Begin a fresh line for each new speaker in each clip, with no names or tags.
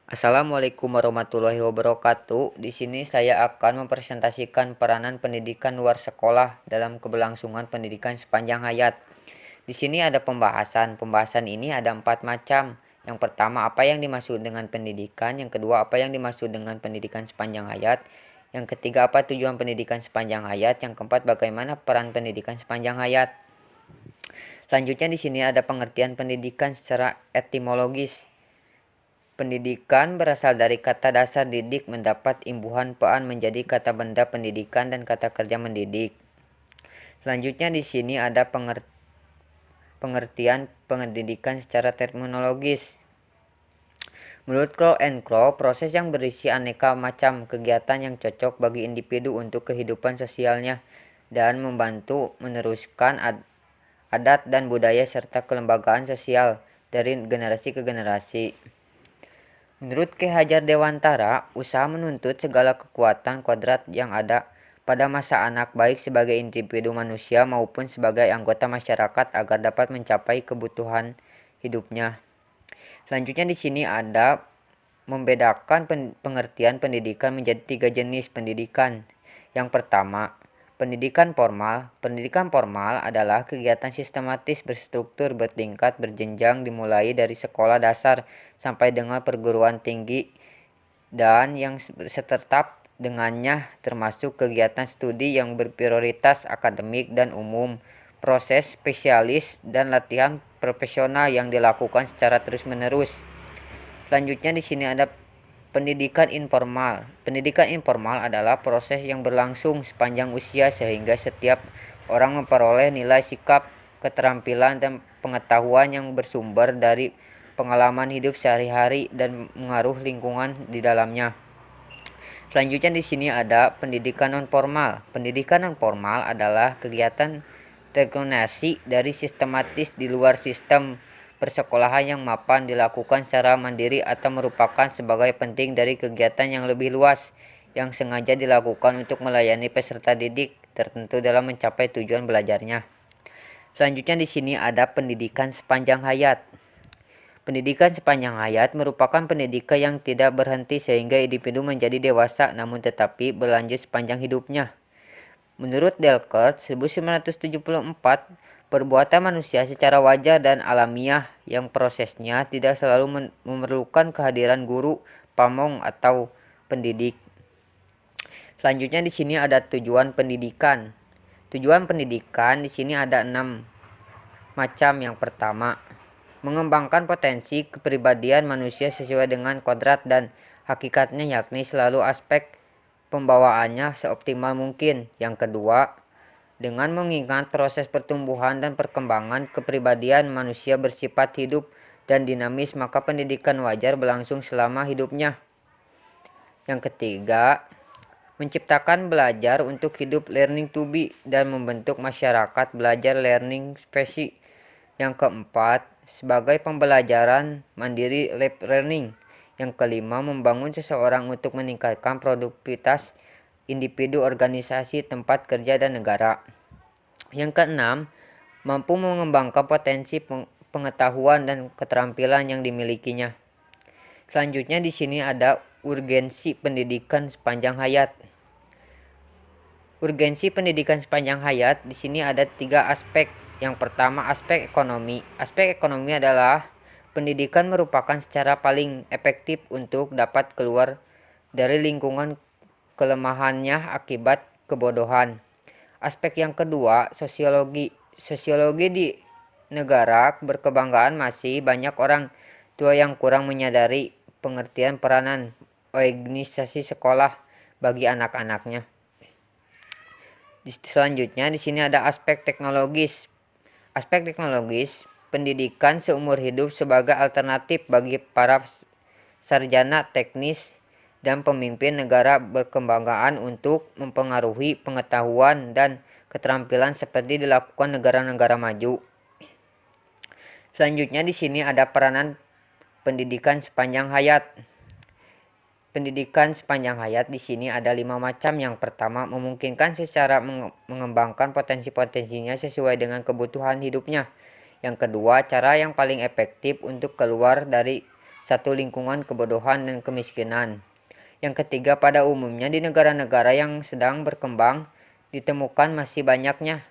Assalamualaikum warahmatullahi wabarakatuh. Di sini saya akan mempresentasikan peranan pendidikan luar sekolah dalam keberlangsungan pendidikan sepanjang hayat. Di sini ada pembahasan. Pembahasan ini ada 4 macam. Yang pertama, apa yang dimaksud dengan pendidikan. Yang kedua, apa yang dimaksud dengan pendidikan sepanjang hayat. Yang ketiga, apa tujuan pendidikan sepanjang hayat. Yang keempat, bagaimana peran pendidikan sepanjang hayat. Selanjutnya di sini ada pengertian pendidikan secara etimologis. Pendidikan berasal dari kata dasar didik mendapat imbuhan pean menjadi kata benda pendidikan dan kata kerja mendidik. Selanjutnya di sini ada pengertian pendidikan secara terminologis. Menurut Crow and Crow, proses yang berisi aneka macam kegiatan yang cocok bagi individu untuk kehidupan sosialnya dan membantu meneruskan adat dan budaya serta kelembagaan sosial dari generasi ke generasi. Menurut Ki Hajar Dewantara, usaha menuntut segala kekuatan kodrat yang ada pada masa anak baik sebagai individu manusia maupun sebagai anggota masyarakat agar dapat mencapai kebutuhan hidupnya. Selanjutnya di sini ada membedakan pengertian pendidikan menjadi 3 jenis pendidikan. Yang pertama, pendidikan formal. Pendidikan formal adalah kegiatan sistematis berstruktur bertingkat berjenjang dimulai dari sekolah dasar sampai dengan perguruan tinggi dan yang setetap dengannya termasuk kegiatan studi yang berprioritas akademik dan umum, proses spesialis dan latihan profesional yang dilakukan secara terus-menerus. Selanjutnya di sini ada pendidikan informal. Pendidikan informal adalah proses yang berlangsung sepanjang usia sehingga setiap orang memperoleh nilai sikap, keterampilan dan pengetahuan yang bersumber dari pengalaman hidup sehari-hari dan mengaruh lingkungan di dalamnya. Selanjutnya di sini ada pendidikan non formal. Pendidikan non formal adalah kegiatan terkoordinasi dari sistematis di luar sistem persekolahan yang mapan dilakukan secara mandiri atau merupakan sebagai penting dari kegiatan yang lebih luas yang sengaja dilakukan untuk melayani peserta didik tertentu dalam mencapai tujuan belajarnya. Selanjutnya di sini ada pendidikan sepanjang hayat. Pendidikan sepanjang hayat merupakan pendidikan yang tidak berhenti sehingga individu menjadi dewasa namun tetapi berlanjut sepanjang hidupnya. Menurut Delkert 1974, perbuatan manusia secara wajar dan alamiah yang prosesnya tidak selalu memerlukan kehadiran guru, pamong atau pendidik. Selanjutnya di sini ada tujuan pendidikan. Tujuan pendidikan di sini ada 6 macam. Yang pertama, mengembangkan potensi kepribadian manusia sesuai dengan kodrat dan hakikatnya yakni selalu aspek pembawaannya seoptimal mungkin. Yang kedua, dengan mengingat proses pertumbuhan dan perkembangan kepribadian manusia bersifat hidup dan dinamis maka pendidikan wajar berlangsung selama hidupnya. Yang ketiga, menciptakan belajar untuk hidup learning to be dan membentuk masyarakat belajar learning spesi. Yang keempat, sebagai pembelajaran mandiri lab learning. Yang kelima, membangun seseorang untuk meningkatkan produktivitas individu, organisasi, tempat kerja, dan negara. Yang keenam, mampu mengembangkan potensi pengetahuan dan keterampilan yang dimilikinya. Selanjutnya di sini ada urgensi pendidikan sepanjang hayat. Urgensi pendidikan sepanjang hayat di sini ada 3 aspek. Yang pertama, aspek ekonomi. Aspek ekonomi adalah pendidikan merupakan secara paling efektif untuk dapat keluar dari lingkungan kelemahannya akibat kebodohan. Aspek yang kedua, sosiologi. Sosiologi di negara berkebanggaan masih banyak orang tua yang kurang menyadari pengertian peranan organisasi sekolah bagi anak-anaknya. Selanjutnya di sini ada aspek teknologis. Aspek teknologis, pendidikan seumur hidup sebagai alternatif bagi para sarjana teknis dan pemimpin negara berkebanggaan untuk mempengaruhi pengetahuan dan keterampilan seperti dilakukan negara-negara maju. Selanjutnya di sini ada peranan pendidikan sepanjang hayat. Pendidikan sepanjang hayat di sini ada 5 macam. Yang pertama, memungkinkan secara mengembangkan potensi-potensinya sesuai dengan kebutuhan hidupnya. Yang kedua, cara yang paling efektif untuk keluar dari Satu, lingkungan kebodohan dan kemiskinan. Yang ketiga, pada umumnya di negara-negara yang sedang berkembang ditemukan masih banyaknya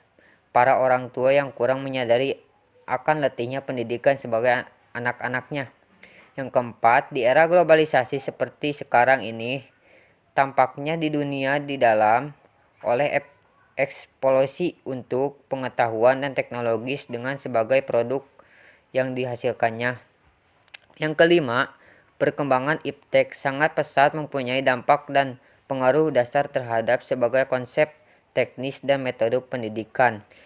para orang tua yang kurang menyadari akan letihnya pendidikan sebagai anak-anaknya. Yang keempat, di era globalisasi seperti sekarang ini, tampaknya di dunia di dalam oleh eksplorasi untuk pengetahuan dan teknologis dengan sebagai produk yang dihasilkannya. Yang kelima, perkembangan iptek sangat pesat mempunyai dampak dan pengaruh dasar terhadap sebagai konsep teknis dan metode pendidikan.